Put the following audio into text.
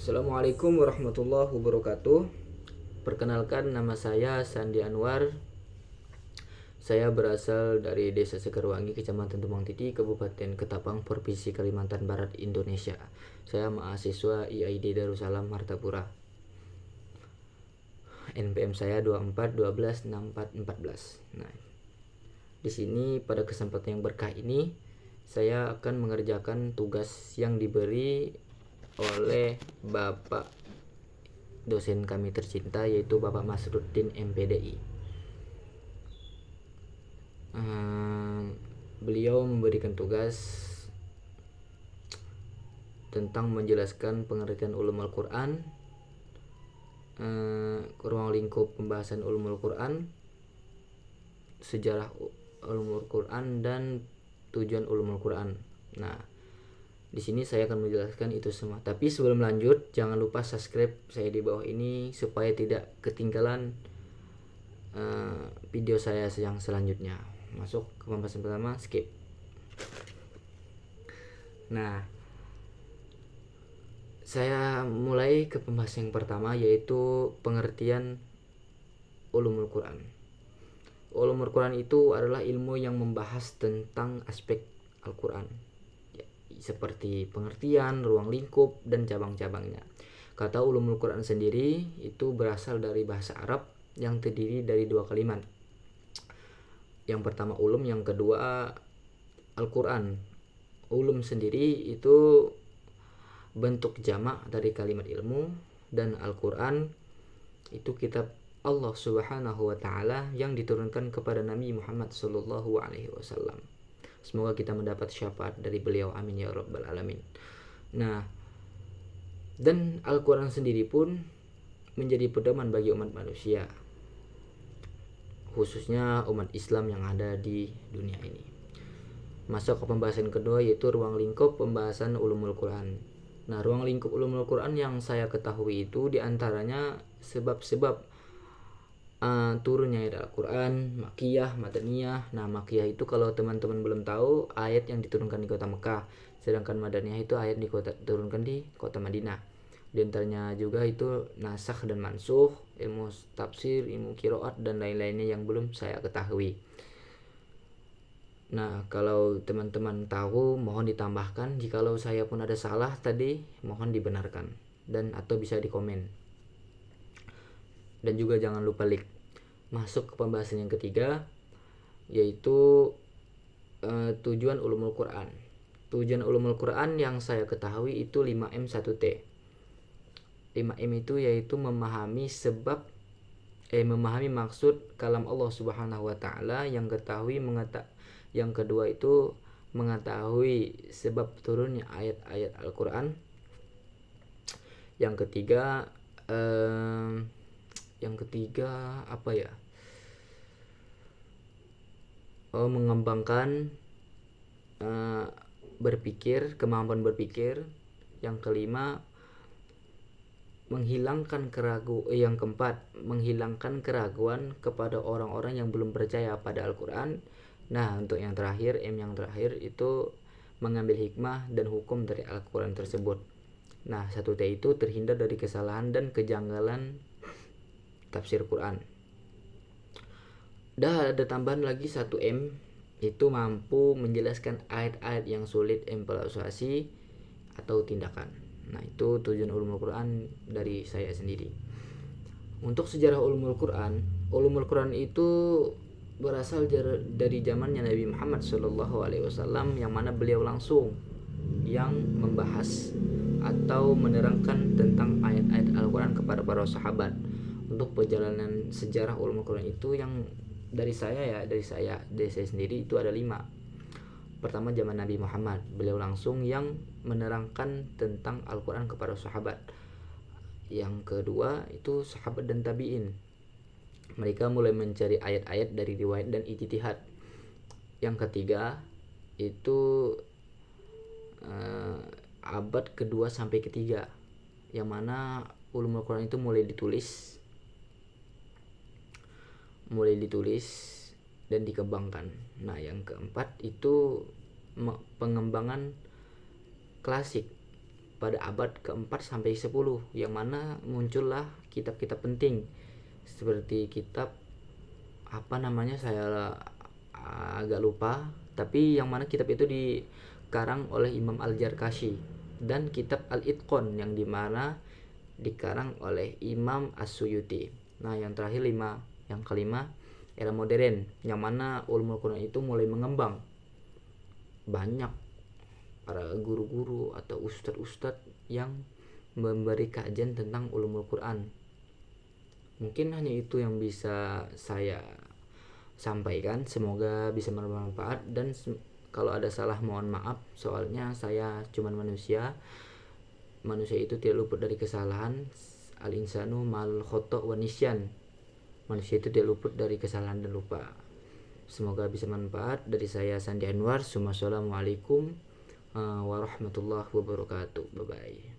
Assalamualaikum warahmatullahi wabarakatuh. Perkenalkan, nama saya Sandi Anwar. Saya berasal dari Desa Sekarwangi, Kecamatan Tumpang Titi, Kabupaten Ketapang, Provinsi Kalimantan Barat, Indonesia. Saya mahasiswa IAID Darussalam Martapura. NPM saya 24126414. Nah, di sini pada kesempatan yang berkah ini saya akan mengerjakan tugas yang diberi oleh Bapak dosen kami tercinta, yaitu Bapak Masruddin MPDI. Beliau memberikan tugas tentang menjelaskan pengertian ulumul Quran, ruang lingkup pembahasan ulumul Quran, sejarah ulumul Quran, dan tujuan ulumul Quran. Nah, di sini saya akan menjelaskan itu semua. Tapi sebelum lanjut, jangan lupa subscribe saya di bawah ini supaya tidak ketinggalan video saya yang selanjutnya. Masuk ke pembahasan pertama, skip. Nah, saya mulai ke pembahasan yang pertama, yaitu pengertian ulumul Quran. Ulumul Quran itu adalah ilmu yang membahas tentang aspek Al-Quran, seperti pengertian, ruang lingkup, dan cabang-cabangnya. Kata ulumul Quran sendiri itu berasal dari bahasa Arab yang terdiri dari dua kalimat. Yang pertama ulum, yang kedua Al-Quran. Ulum sendiri itu bentuk jamak dari kalimat ilmu, dan Al-Quran itu kitab Allah Subhanahu wa Ta'ala yang diturunkan kepada Nabi Muhammad Sallallahu Alaihi Wasallam. Semoga kita mendapat syafaat dari beliau, amin ya rabbal alamin. Nah, dan Al-Quran sendiri pun menjadi pedoman bagi umat manusia, khususnya umat Islam yang ada di dunia ini. Masuk ke pembahasan kedua, yaitu ruang lingkup pembahasan ulumul Quran. Nah, ruang lingkup ulumul Quran yang saya ketahui itu diantaranya sebab-sebab turunnya ayat Al-Quran, Makkiyah, Madaniyah. Nah, Makkiyah itu kalau teman-teman belum tahu, ayat yang diturunkan di kota Mekah, sedangkan Madaniyah itu ayat diturunkan di kota Madinah. Di antaranya juga itu nasakh dan mansukh, ilmu tafsir, ilmu qiraat, dan lain-lainnya yang belum saya ketahui. Nah, kalau teman-teman tahu, mohon ditambahkan. Jikalau saya pun ada salah tadi, mohon dibenarkan dan atau bisa di komen. Dan juga jangan lupa like. Masuk ke pembahasan yang ketiga, yaitu tujuan ulumul Quran. Tujuan ulumul Quran yang saya ketahui itu 5M 1T. 5M itu yaitu memahami memahami maksud kalam Allah Subhanahu wa Ta'ala, yang kedua itu mengetahui sebab turunnya ayat-ayat Al-Quran. Yang ketiga apa ya? Mengembangkan kemampuan berpikir. Yang kelima, yang keempat, menghilangkan keraguan kepada orang-orang yang belum percaya pada Al-Quran. Nah, untuk yang terakhir, yang terakhir itu mengambil hikmah dan hukum dari Al-Quran tersebut. Nah, 1T itu terhindar dari kesalahan dan kejanggalan tafsir Quran. Dah ada tambahan lagi 1M, itu mampu menjelaskan ayat-ayat yang sulit implementasi atau tindakan. Nah, itu tujuan ulumul Quran dari saya sendiri. Untuk sejarah ulumul Quran itu berasal dari zamannya Nabi Muhammad SAW, yang mana beliau langsung yang membahas atau menerangkan tentang ayat-ayat Al-Quran kepada para sahabat. Untuk perjalanan sejarah ulumul Quran itu yang dari saya sendiri itu ada 5. Pertama, zaman Nabi Muhammad, beliau langsung yang menerangkan tentang Al-Quran kepada sahabat. Yang kedua itu sahabat dan tabi'in, mereka mulai mencari ayat-ayat dari riwayat dan ijtihad. Yang ketiga itu abad kedua sampai ketiga, yang mana ulumul Quran itu mulai ditulis dan dikembangkan. Nah, yang keempat itu pengembangan klasik pada abad keempat sampai 10, yang mana muncullah kitab-kitab penting seperti kitab apa namanya, saya agak lupa, tapi yang mana kitab itu dikarang oleh Imam Al-Jarkashi, dan kitab Al-Itqan yang dimana dikarang oleh Imam As-Suyuti. Nah, yang terakhir yang kelima, era modern, yang mana ulumul Quran itu mulai mengembang. Banyak para guru-guru atau ustadz-ustadz yang memberi kajian tentang ulumul Quran. Mungkin hanya itu yang bisa saya sampaikan, semoga bisa bermanfaat, dan kalau ada salah mohon maaf, soalnya saya cuma manusia itu tidak luput dari kesalahan. Al insanu mal khoto' wa nisyan, manusia itu tidak luput dari kesalahan dan lupa. Semoga bisa manfaat. Dari saya Sandi Anwar. Assalamualaikum warahmatullahi wabarakatuh. Bye bye.